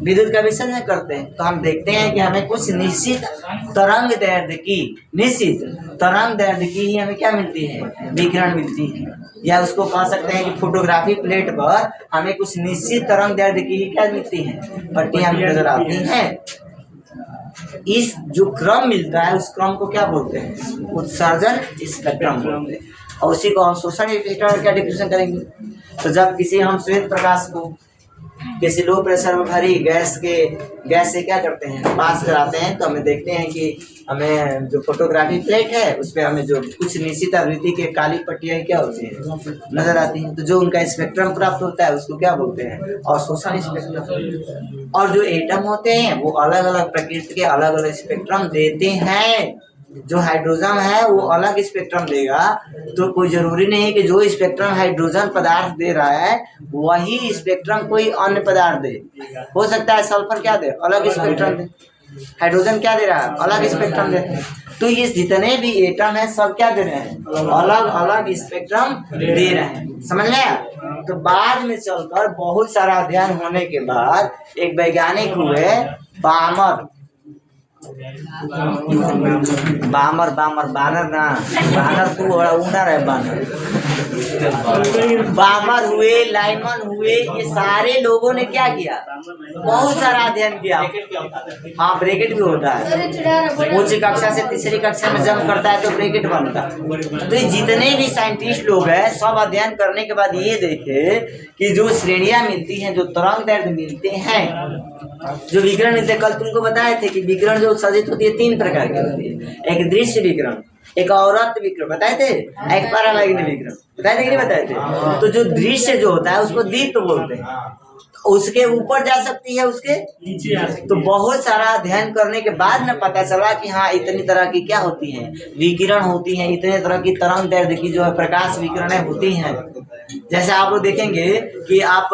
विद्युत का विसर्जन करते हैं, तो हम देखते हैं कि हमें कुछ निश्चित तरंग दैर्ध्य की ही हमें क्या मिलती है, विकिरण मिलती है। या उसको कह सकते हैं कि फोटोग्राफी प्लेट पर हमें कुछ निश्चित तरंग दैर्ध्य की ही क्या मिलती है, पट्टियां नजर आती हैं। इस जो क्रम मिलता है उस क्रम को क्या बोलते हैं, उत्सर्जन स्पेक्ट्रम बोलते हैं। और उसी को हम शोषण स्पेक्ट्रम क्या डिफिनेशन करेंगे, तो जब किसी हम श्वेत प्रकाश को किसी लो प्रेशर में भरी गैस से क्या करते हैं, पास कराते हैं, तो हमें देखते हैं कि हमें जो फोटोग्राफी प्लेट है उस पर हमें जो कुछ निश्चित आवृत्ति के काली पट्टियाँ क्या होती है, नजर आती हैं। तो जो उनका स्पेक्ट्रम प्राप्त होता है उसको क्या बोलते हैं, अवशोषण स्पेक्ट्रम। और जो एटम होते हैं वो अलग अलग प्रकृति के अलग अलग स्पेक्ट्रम देते हैं। जो हाइड्रोजन है वो अलग स्पेक्ट्रम देगा, तो कोई जरूरी नहीं है कि जो स्पेक्ट्रम हाइड्रोजन पदार्थ दे रहा है वही स्पेक्ट्रम कोई अन्य पदार्थ दे। हो सकता है सल्फर क्या दे, अलग स्पेक्ट्रम दे, हाइड्रोजन क्या दे रहा है, अलग स्पेक्ट्रम दे। तो ये जितने भी एटम है सब क्या दे रहे हैं, अलग अलग स्पेक्ट्रम दे रहे हैं, समझ में। तो बाद में चलकर बहुत सारा अध्ययन होने के बाद एक वैज्ञानिक हुए बानर तू उनर है बामर हुए, लाइमन हुए, ये सारे लोगों ने क्या किया, बहुत सारा अध्ययन किया। हाँ, ब्रैकेट भी होता है, उच्च कक्षा से तीसरी कक्षा में जंप करता है तो ब्रैकेट बनता है। तो जितने भी साइंटिस्ट लोग हैं सब अध्ययन करने के बाद ये देखे कि जो श्रेणियां मिलती हैं, जो तरंग दैर्ध्य मिलते हैं, जो विकिरण मिलते हैं, कल तुमको बताए थे कि विकिरण जो उत्सर्जित होती है 3 प्रकार की होती है। एक दृश्य विकिरण, एक औरत विकिरण बताए थे, एक पराबैंगनी विकिरण बताए थे कि नहीं बताए थे। तो जो दृश्य जो होता है उसको दीप्त बोलते हैं, उसके ऊपर जा सकती है, उसके नीचे आ सकती है। तो बहुत सारा अध्ययन करने के बाद न पता चला कि हाँ इतनी तरह की क्या होती है, विकिरण होती है, इतने तरह की तरंग दैर्ध्य की जो है प्रकाश विकिरणें होती हैं। जैसे आप लोग देखेंगे कि आप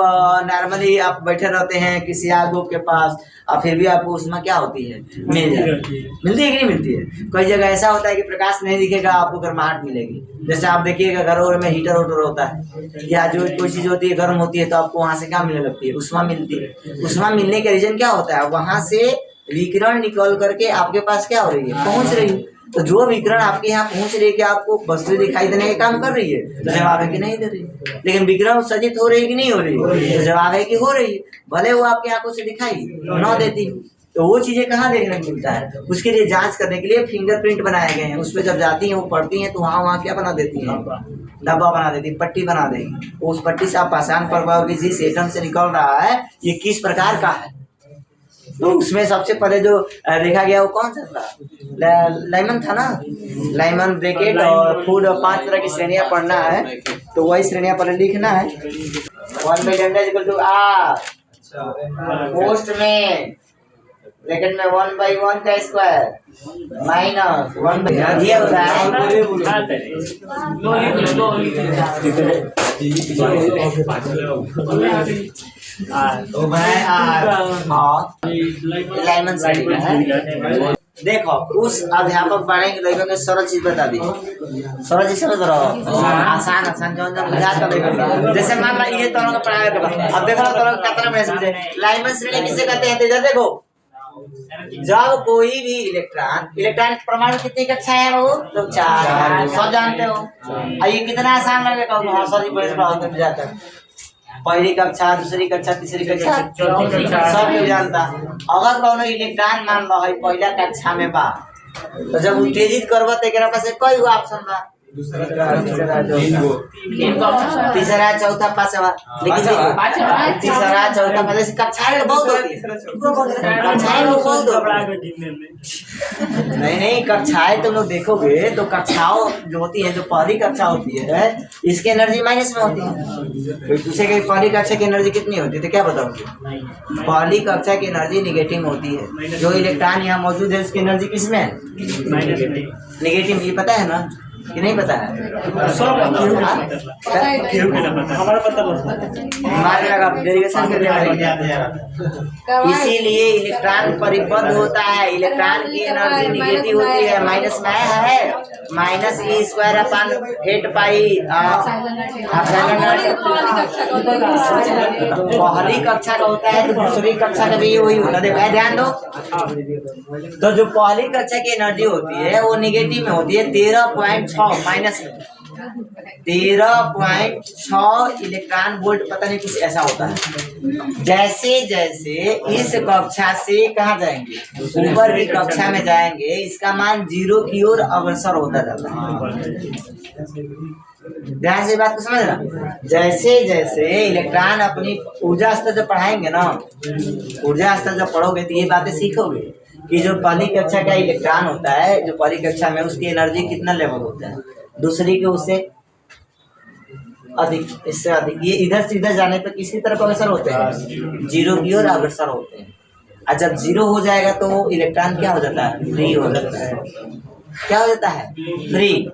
नॉर्मली आप बैठे रहते हैं किसी आग के पास, और फिर भी आपको उसमें क्या होती है, मिलती है कि नहीं मिलती है। कई जगह ऐसा होता है कि प्रकाश नहीं दिखेगा, आपको गर्माहट मिलेगी। जैसे आप देखिएगा घरों में हीटर होता है या जो कोई चीज होती है गर्म होती है, तो आपको वहां से क्या मिलने लगती है, उष्मा मिलती है। उष्मा मिलने का रीजन क्या होता है, वहां से विकिरण निकल करके आपके पास क्या हो रही है, पहुंच रही है। तो जो विकिरण आपके यहाँ पहुंच रही है कि आपको वस्तु दिखाई देने का काम कर रही है, तो जवाब है कि नहीं दे रही है। लेकिन विकिरण उत्सर्जित हो रही है कि नहीं हो रही है, तो जवाब है कि हो रही है, भले वो आपकी आंखों से दिखाई न देती। तो वो चीजें कहाँ देखने को मिलता है, उसके लिए जांच करने के लिए फिंगरप्रिंट बनाए गए हैं। उसमें जब जाती हैं वो पढ़ती हैं तो वहाँ क्या बना देती हैं, डब्बा बना देती है, पट्टी बना देगी। उस पट्टी से आप पहचान कर पाओगे जिस एटम से निकल रहा है ये किस प्रकार का है। तो उसमें सबसे पहले जो देखा गया वो कौन सा था, लाइमन था ना, लाइमन, ब्रैकेट और फूड, 5 तरह की श्रेणियां पढ़ना है। तो वही श्रेणियां पहले लिखना है। 1/λ पोस्ट में ब्रैकेट में 1/1 का स्क्वायर माइनस 1/, ये होता है। तो लाइमन है। देखो उस अध्यापक पढ़ेंगे लड़कों के सरल चीज बता दी, सरल चीज समझ रहो, आसान जो बुझाता लड़कों। जैसे मान लो ये दोनों का पढ़ाया था, अब देखो दोनों कितना में समझे। लाइमन श्रेणी किसे कहते हैं, तो इधर देखो, जब कोई भी इलेक्ट्रॉन परमाणु कितनी कक्षा है वो, तो 4, सब जानते हो। और ये कितना आसान लगेगा, बहुत जाता है। पहली कक्षा, दूसरी कक्षा, तीसरी कक्षा, चौथी कक्षा, सब लोग जानता। अगर कौनो इलेक्ट्रॉन मान लो पहला कक्षा में बा, तो जब उत्तेजित करब तो एक पास कई गो ऑप्शन बा, तीसरा चौथा पांचवा, लेकिन तीसरा चौथा पांचवा कक्षाएं बहुत होती है, कक्षाएं बहुत नहीं कक्षाएं तुम लोग देखोगे तो कक्षाओं जो होती है, जो पहली कक्षा होती है इसकी एनर्जी माइनस में होती है। दूसरे की पहली कक्षा की एनर्जी कितनी होती है तो क्या बताओगे? पहली कक्षा की एनर्जी निगेटिव होती है। जो इलेक्ट्रॉन यहाँ मौजूद है उसकी एनर्जी किसमें है? निगेटिव। ये पता है ना कि नहीं पता है? इसीलिए इलेक्ट्रॉन परिबद्ध होता है। इलेक्ट्रॉन की एनर्जी निगेटिव होती है, माइनस में है माइनस ई स्क्वायर अपन 8 पाई। पहली कक्षा का होता है तो दूसरी कक्षा का भी वही होता है। ध्यान दो, तो जो पहली कक्षा की एनर्जी होती है वो निगेटिव में होती है 13.6 माइनस में 13.6 इलेक्ट्रॉन वोल्ट, पता नहीं कुछ ऐसा होता है। जैसे जैसे इस कक्षा से कहाँ जाएंगे, ऊपर की कक्षा में जाएंगे, इसका मान 0 की ओर अग्रसर होता जाता है। ध्यान से बात को समझना। जैसे जैसे इलेक्ट्रॉन अपनी ऊर्जा स्तर जब पढ़ाएंगे ना, ऊर्जा स्तर जब पढ़ोगे तो ये बातें सीखोगे कि जो पहली कक्षा का इलेक्ट्रॉन होता है, जो पहली कक्षा में उसकी एनर्जी कितना लेवल होता है, दूसरी के उससे अधिक, इससे अधिक। ये इधर से इधर जाने पर किसी तरफ अग्रसर होते हैं, 0 की ओर अग्रसर होते हैं। और जब 0 हो जाएगा तो इलेक्ट्रॉन क्या हो जाता है? फ्री हो जाता है। क्या हो जाता है? फ्री।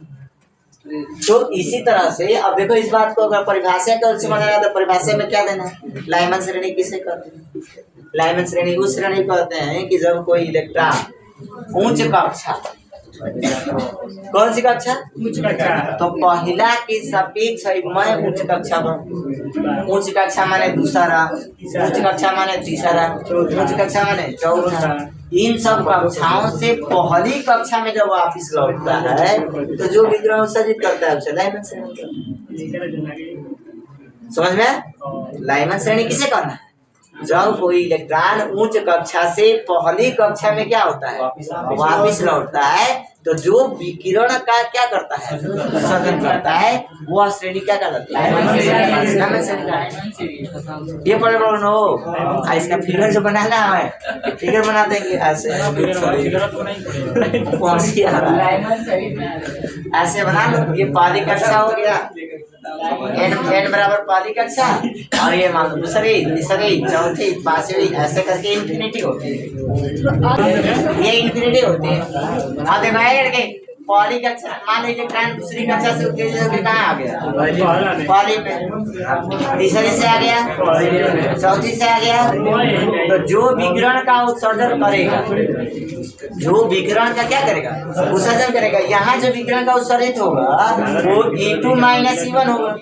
तो इसी तरह से अब देखो, इस बात को अगर परिभाषा को समझना है तो परिभाषा में क्या देना है? लाइमन श्रेणी किसे कहते हैं? लाइमन श्रेणी उस श्रेणी कहते हैं कि जब कोई इलेक्ट्रॉन उच्च कक्षा, कौन सी कक्षा? उच्च कक्षा। तो पहला की सापेक्ष मैं उच्च कक्षा में, उच्च कक्षा माने दूसरा, उच्च कक्षा माने तीसरा, उच्च कक्षा माने चौथा। इन सब कक्षाओं से पहली कक्षा में जब वापिस लौटता है तो जो विकिरण उत्सर्जित करता है उसे लाइमन श्रेणी। समझ में? लाइमन श्रेणी किसे कहना है? जब कोई इलेक्ट्रॉन उच्च कक्षा से पहली कक्षा में क्या होता है? वापिस लौटता है, तो जो विकिरण का क्या करता है? उत्सर्जन करता है, वह श्रेणी क्या कहलाती है? ये पढ़ लो। इसका फिगर जो बनाना है, फिगर बना देंगे ऐसे, ऐसे बना लो। ये पहली कक्षा हो गया, n बराबर पहली कक्षा, और ये मान लो दूसरी, तीसरी, चौथी, पांचवी, ऐसे करके इंफिनिटी होती है। ये इंफिनिटी होती है। अब देखो पहली कक्षा, मान लीजिए इलेक्ट्रॉन दूसरी कक्षा से उत्तेजित होकर कहाँ आ गया? पहली में। तीसरी से आ गया, चौथी से आ गया। तो जो विकिरण का उत्सर्जन करेगा, जो विकिरण का क्या करेगा? उत्सर्जन करेगा। यहाँ जो विकिरण का उत्सर्जित होगा वो E2 माइनस E1 होगा,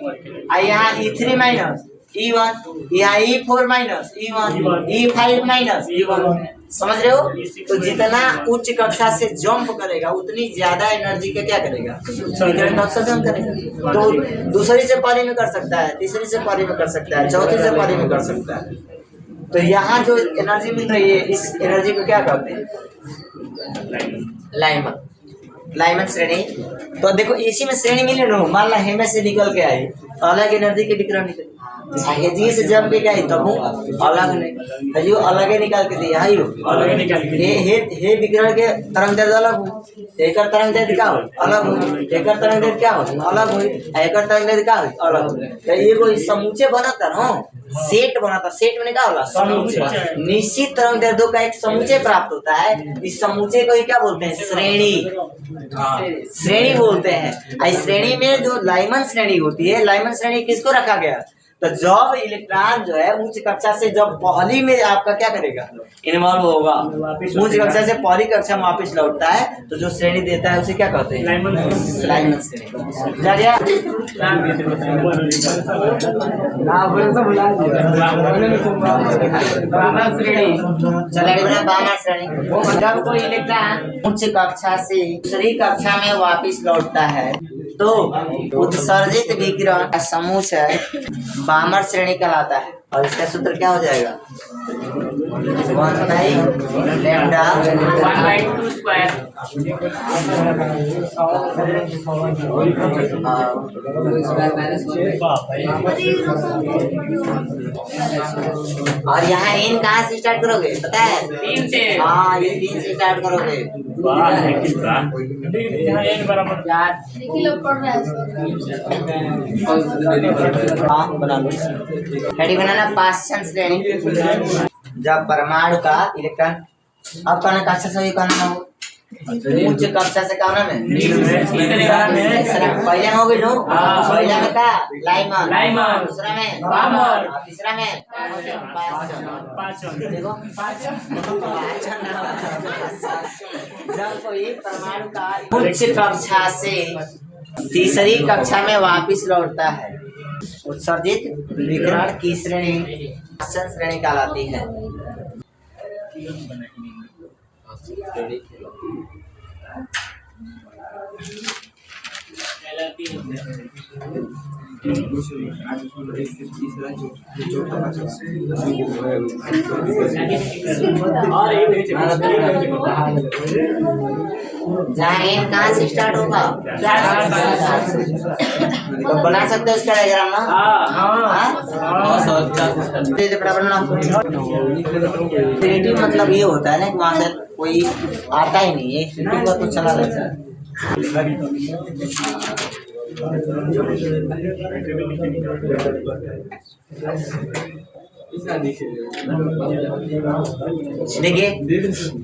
और यहाँ E3 माइनस E1, यहाँ E4 minus E1, E5 minus E1। समझ रहे हो? तो जितना उच्च कक्षा से जंप करेगा उतनी ज्यादा एनर्जी का क्या करेगा? विकिरण का उत्सर्जन करेगा। तो दूसरी से पहली में कर सकता है, तीसरी से पहली में कर सकता है, चौथी से पहली में कर सकता है। तो यहाँ जो एनर्जी मिल रही है, इस एनर्जी को क्या कहते हैं? लाइमन श्रेणी। तो देखो इसी में श्रेणी मिले ना, मान ला हेमे से निकल के आई, अलग एनर्जी के विकिरण निकले, हेजी से जब के गई तब अलग नहीं, जो अलग निकाल के दिया है, अलग निकाल के हे विकिरण के तरंग दैर्ध्य अलग हो, एकर तरंग दैर्ध्य क्या हो? अलग हो, एकर तरंग दैर्ध्य क्या हो? अलग हो, एकर तरंग दैर्ध्य क्या हो? अलग हो। तो एगो समूचे बनता ना, सेट बनता। सेट में क्या होला? समूचे। निश्चित तरंग दैर्ध्यों का एक समूचे प्राप्त होता है। इस समूचे को ही क्या बोलते हैं? श्रेणी। श्रेणी बोलते हैं। इस श्रेणी में जो लाइमन श्रेणी होती है, लाइमन श्रेणी किसको रखा गया? तो जब इलेक्ट्रॉन जो है उच्च कक्षा से जब पहली में आपका क्या करेगा? इन्वॉल्व होगा, उच्च कक्षा से पहली कक्षा में वापिस लौटता है, तो जो श्रेणी देता है उसे क्या कहते हैं? लाइमन श्रेणी। बामर श्रेणी। जब कोई इलेक्ट्रॉन उच्च कक्षा से दूसरी कक्षा में वापिस लौटता है तो उत्सर्जित विकिरण का समूह है बामर श्रेणी कहलाता है। और इसका सूत्र क्या हो जाएगा 1/λ 1/2 स्क्वायर। और यहाँ इन कहाँ से स्टार्ट करोगे पता है 3 से। हाँ ये 3 से स्टार्ट करोगे। हाँ बना लो हेडिंग बनाना पास्ट टेंस श्रेणी जब परमाणु का इलेक्ट्रॉन अब कहना कक्षा से कहना हो उच्च कक्षा से कहना में पहले हो गई नो पहले में का लाइमन दूसरा में बामर तीसरा में देखो जब कोई परमाणु का उच्च कक्षा से तीसरी कक्षा में वापस लौटता है उत्सर्जित विकिरण की श्रेणी कहलाती है। जहाँ कहाँ से स्टार्ट होगा तो बना सकते हो इसका डायग्राम ना। मतलब ये होता है ना कि वहाँ से कोई आता ही नहीं है तो चला रहता है। देखिए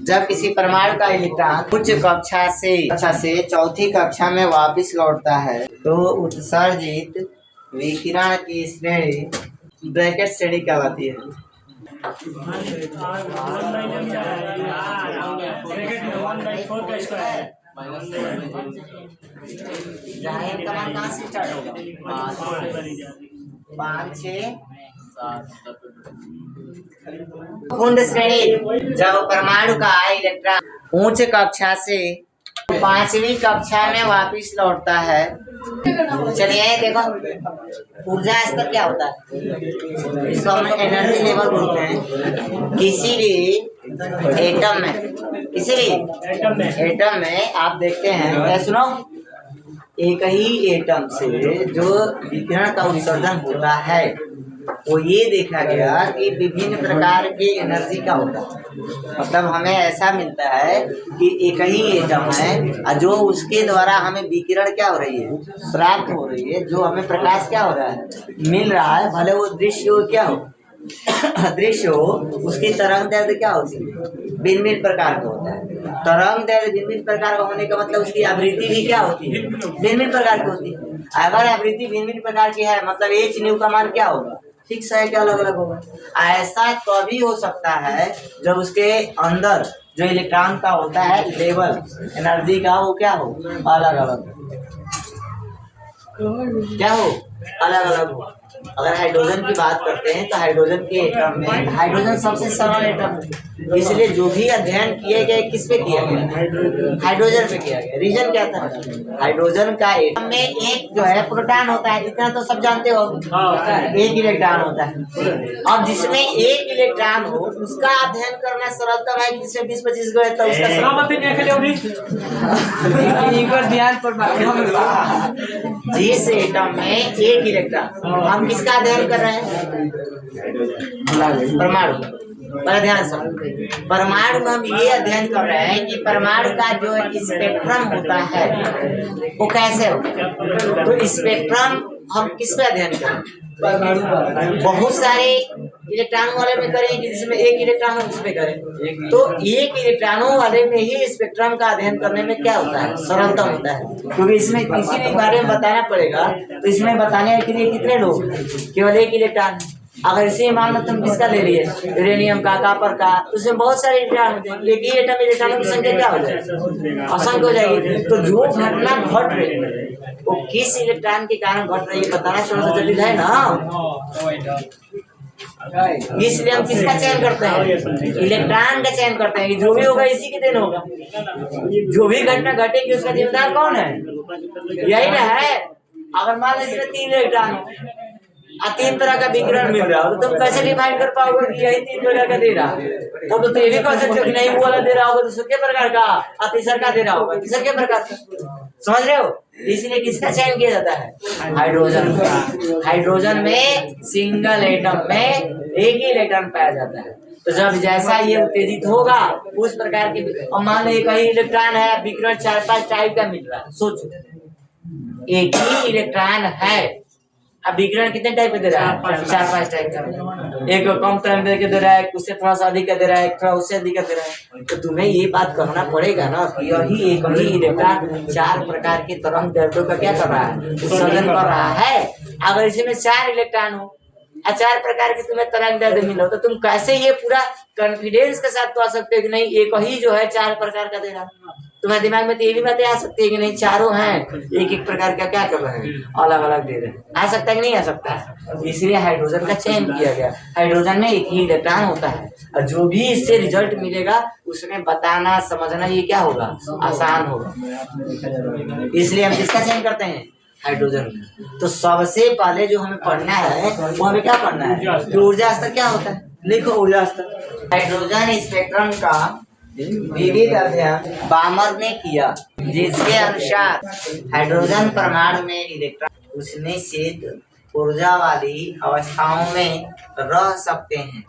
जब किसी परमाणु का इलेक्ट्रॉन उच्च कक्षा से चौथी कक्षा में वापस लौटता है तो उत्सर्जित विकिरण की श्रेणी ब्रैकेट श्रेणी कहलाती है। कहाँ से स्टार्ट होगा 5 6 कुंड श्रेणी जब परमाणु का इलेक्ट्रॉन उच्च कक्षा से 5वीं कक्षा में वापस लौटता है। चलिए देखो ऊर्जा स्तर क्या होता है इसको हम एनर्जी लेवल बोलते हैं। किसी भी एटम में आप देखते हैं सुनो एक ही एटम से जो विकिरण का उत्सर्जन होता है वो ये देखा गया कि विभिन्न प्रकार की एनर्जी का होता है। मतलब हमें ऐसा मिलता है कि एक ही एटम है जो उसके द्वारा हमें विकिरण क्या हो रही है प्राप्त हो रही है जो हमें प्रकाश क्या हो रहा है मिल रहा है भले वो दृश्य हो क्या हो दृश्य हो उसकी तरंग दैर्ध्य क्या होती है भिन्न भिन्न प्रकार का होता है। तरंग दैर्ध्य भिन्न भिन्न प्रकार का होने का मतलब उसकी आवृत्ति भी क्या होती है भिन्न भिन्न प्रकार की होती है। अगर आवृत्ति भिन्न भिन्न प्रकार की है मतलब एच न्यू का मान क्या होगा फिक्स है क्या अलग अलग होगा। ऐसा तभी हो सकता है जब उसके अंदर जो इलेक्ट्रॉन का होता है लेवल एनर्जी का वो क्या हो अलग अलग क्या हो अलग अलग हो। अगर हाइड्रोजन की बात करते हैं तो हाइड्रोजन के एटम में हाइड्रोजन सबसे सरल एटम है इसलिए जो भी अध्ययन किए गए किस पे किया गया हाइड्रोजन पे किया गया। रीजन क्या था हाइड्रोजन का एटम में एक जो है प्रोटॉन होता है इतना तो सब जानते हो एक इलेक्ट्रॉन होता है। अब जिसमें एक इलेक्ट्रॉन हो उसका अध्ययन करना सरलतम है जिसमें 20-25 गए तो उसका जिस एटम में एक इलेक्ट्रॉन हम किसका अध्ययन कर रहे हैं परमाणु पर ध्यान से परमाणु में हम ये अध्ययन कर रहे हैं कि परमाणु का जो स्पेक्ट्रम होता है वो कैसे हो। तो स्पेक्ट्रम हम किस पे अध्ययन करें बहुत सारे इलेक्ट्रॉन वाले में करें कि जिसमें एक इलेक्ट्रॉन हो उसमें करें। तो एक इलेक्ट्रॉनों वाले में ही स्पेक्ट्रम का अध्ययन करने में क्या होता है सरलतम होता है क्योंकि इसमें किसी भी बारे में बताना पड़ेगा तो इसमें बताने के लिए कितने लोग केवल एक इलेक्ट्रॉन। अगर इसी मान लो तुम किसका ले लिए यूरेनियम का कॉपर का उसमें बहुत सारे इलेक्ट्रॉन होते हैं लेकिन एटम इलेक्ट्रॉनों की संख्या क्या हो जाएगी असंख्य हो जाएगी। तो जो घटना घट रही है वो किस इलेक्ट्रॉन के कारण घट रही है बताना थोड़ा सा जटिल है ना। इसलिए हम किसका चयन करते हैं इलेक्ट्रॉन का चयन करते हैं कि जो भी होगा इसी के दिन होगा जो भी घटना घटेगी उसका जिम्मेदार कौन है यही ना है। अगर मान लो इसमें 3 इलेक्ट्रॉन हो तीन तरह का विकिरण मिल रहा हो तो तुम कैसे डिफाइन कर पाओगे कि यही तीन प्रकार का दे रहा है? तब तो ये भी कह सकते हो कि नहीं वो वाला दे रहा होगा तो सूखे प्रकार का, तीसर का दे रहा होगा तीसर के प्रकार का। समझ रहे हो? इसलिए किसका चयन किया जाता है? हाइड्रोजन का। हाइड्रोजन में सिंगल एटम में एक ही इलेक्ट्रॉन पाया जाता है। तो जब जैसा ये उत्तेजित होगा उस प्रकार के, और मान लो एक ही इलेक्ट्रॉन है, विकिरण 4-5 टाइप का मिल रहा है। सोचो एक ही इलेक्ट्रॉन है, अब विकिरण कितने टाइप का दे रहा है? 4-5 टाइप का। एक कम तरंग के दे रहा है, उससे थोड़ा सा अधिक का दे रहा है, थोड़ा उससे अधिक का दे रहा है। तो तुम्हें ये बात कहना पड़ेगा ना कि यही एक ही इलेक्ट्रॉन 4 प्रकार के तरंग दैर्ध्यों का क्या कर रहा है? उत्सर्जन कर रहा है। अगर इसमें 4 इलेक्ट्रॉन हो, 4 प्रकार के तुम्हें तरंग दैर्ध्य मिलो, तो तुम कैसे ये पूरा कॉन्फिडेंस के साथ कह सकते हो कि नहीं एक ही जो है 4 प्रकार का दे रहा है? तुम्हारे दिमाग में तो ये भी बातें आ सकती है कि नहीं चारों हैं, एक एक प्रकार का क्या कर रहे हैं, अलग अलग दे रहे हैं। आ सकता है कि नहीं आ सकता है? इसलिए हाइड्रोजन का चयन किया गया। हाइड्रोजन में एक ही इलेक्ट्रॉन होता है और जो भी इससे रिजल्ट मिलेगा उसमें बताना समझना ये क्या होगा? आसान होगा। इसलिए हम किसका चयन करते हैं? हाइड्रोजन। तो सबसे पहले जो हमें पढ़ना है वो हमें क्या पढ़ना है? ऊर्जा स्तर क्या होता है? लिखो ऊर्जा स्तर। हाइड्रोजन स्पेक्ट्रम का विविध अध्ययन बामर ने किया, जिसके अनुसार हाइड्रोजन परमाणु में इलेक्ट्रॉन उस निश्चित ऊर्जा वाली अवस्थाओं में रह सकते हैं।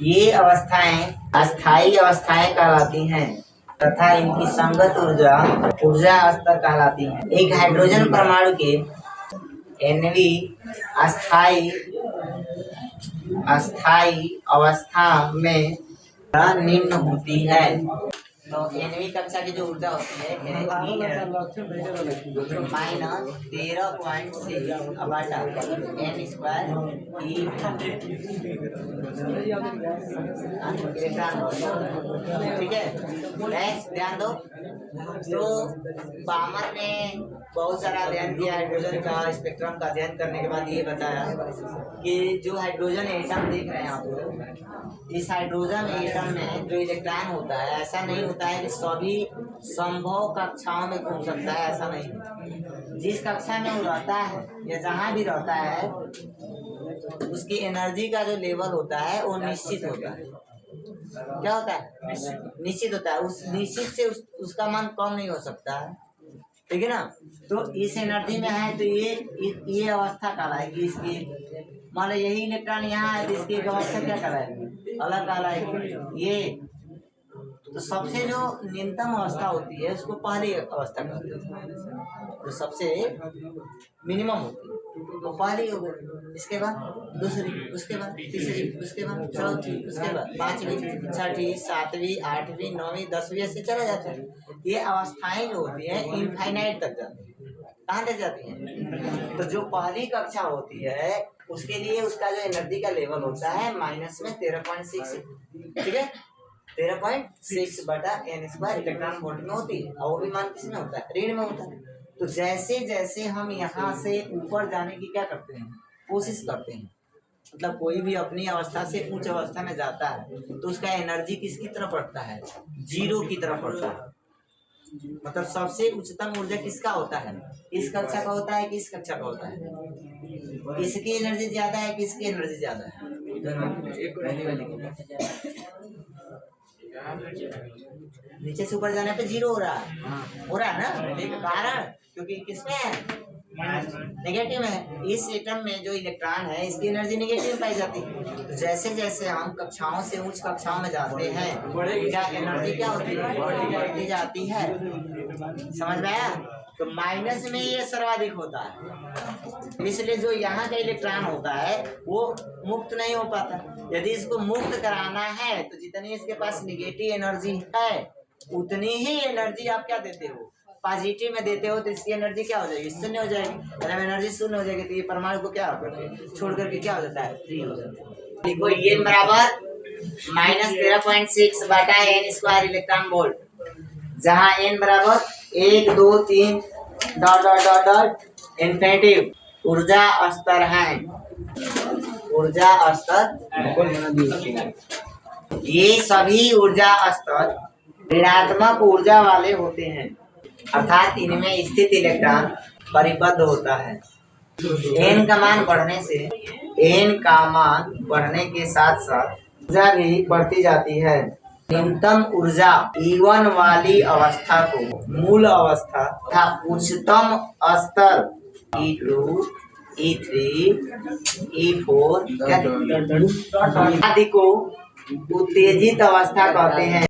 ये अवस्थाएं अस्थायी अवस्थाएं कहलाती हैं तथा इनकी संगत ऊर्जा स्तर कहलाती है। एक हाइड्रोजन परमाणु के Nv अस्थायी अवस्था में निम्न होती है। तो Nv कक्षा की जो ऊर्जा होती है -13.6 ठीक है। नेक्स्ट ध्यान दो। तो बामर ने बहुत सारा अध्ययन किया हाइड्रोजन का स्पेक्ट्रम का अध्ययन करने के बाद ये बताया कि जो हाइड्रोजन एटम देख रहे हैं आप, इस हाइड्रोजन एटम में जो इलेक्ट्रॉन होता है ऐसा नहीं होता है कि सभी संभव कक्षाओं में घूम सकता है, ऐसा नहीं। जिस कक्षा में वो रहता है या जहाँ भी रहता है उसकी एनर्जी का जो लेवल होता है वो निश्चित होता है। क्या होता है? निश्चित होता है। उस निश्चित से उसका मान कम नहीं हो सकता है, ठीक है ना। तो इस एनर्जी में है तो ये अवस्था कहलाएगी इसकी। मान लो यही इलेक्ट्रॉन यहाँ है तो इसकी एक अवस्था क्या कहलाएगी? अलग कहलाएगी। ये तो सबसे जो न्यूनतम अवस्था होती है उसको पहली अवस्था कहते हैं, जो सबसे मिनिमम होती है वो पहली हो गई। इसके बाद दूसरी, उसके बाद तीसरी, उसके बाद चौथी, उसके बाद 5वीं, 6वीं, 7वीं, 8वीं, 9वीं, 10वीं ऐसे चला जाता है। ये अवस्थाएं जो होती हैं इनफाइनाइट तक जाती है। कहाँ तक जाती हैं? तो जो पहली कक्षा होती है उसके लिए उसका जो एनर्जी का लेवल होता है -13.6, ठीक है। 13.6 बटा n² इलेक्ट्रॉन वोल्ट में होती है और वो भी मान किस में होता है? ऋण में होता है। तो जैसे जैसे हम यहाँ से ऊपर जाने की क्या करते हैं? कोशिश करते हैं। मतलब कोई भी अपनी अवस्था से उच्च अवस्था में जाता है तो उसका एनर्जी किसकी तरफ बढ़ता है? 0 की तरफ बढ़ता है। मतलब सबसे उच्चतम ऊर्जा किसका होता है? इस कक्षा का होता है कि इस कक्षा का होता है? इसकी एनर्जी ज्यादा है कि इसकी एनर्जी ज्यादा है? नीचे से ऊपर जाने पे 0 हो रहा है ना। कारण क्योंकि किसमें है? नेगेटिव है। इस एटम में जो इलेक्ट्रॉन है इसकी एनर्जी नेगेटिव पाई जाती है। तो जैसे जैसे हम कक्षाओं से उच्च कक्षाओं में जाते हैं क्या एनर्जी क्या होती है? बढ़ती जाती है। समझ में आया? तो माइनस में ये सर्वाधिक होता है, इसलिए जो यहाँ का इलेक्ट्रॉन होता है वो मुक्त नहीं हो पाता। यदि इसको मुक्त कराना है तो जितनी इसके पास नेगेटिव एनर्जी है उतनी ही एनर्जी आप क्या देते हो? पॉजिटिव में देते हो तो इसकी एनर्जी क्या हो जाएगी? शून्य हो जाएगी। जब एनर्जी शून्य हो जाएगी तो ये परमाणु को क्या छोड़ करके क्या हो जाता है? फ्री हो जाता है। देखो ये बराबर -13.6 बटा n² इलेक्ट्रॉन वोल्ट, जहाँ n बराबर 1 2 3 ... इन्फिनिटिव ऊर्जा स्तर है। ऊर्जा स्तर ये सभी ऊर्जा स्तर ऋणात्मक ऊर्जा वाले होते हैं, अर्थात इनमें स्थित इलेक्ट्रॉन परिबद्ध होता है। n का मान बढ़ने से n का मान बढ़ने के साथ साथ ऊर्जा भी बढ़ती जाती है। न्यूनतम ऊर्जा E1 वाली अवस्था को मूल अवस्था तथा उच्चतम स्तर E2, E3, E4 आदि को उत्तेजित अवस्था कहते हैं।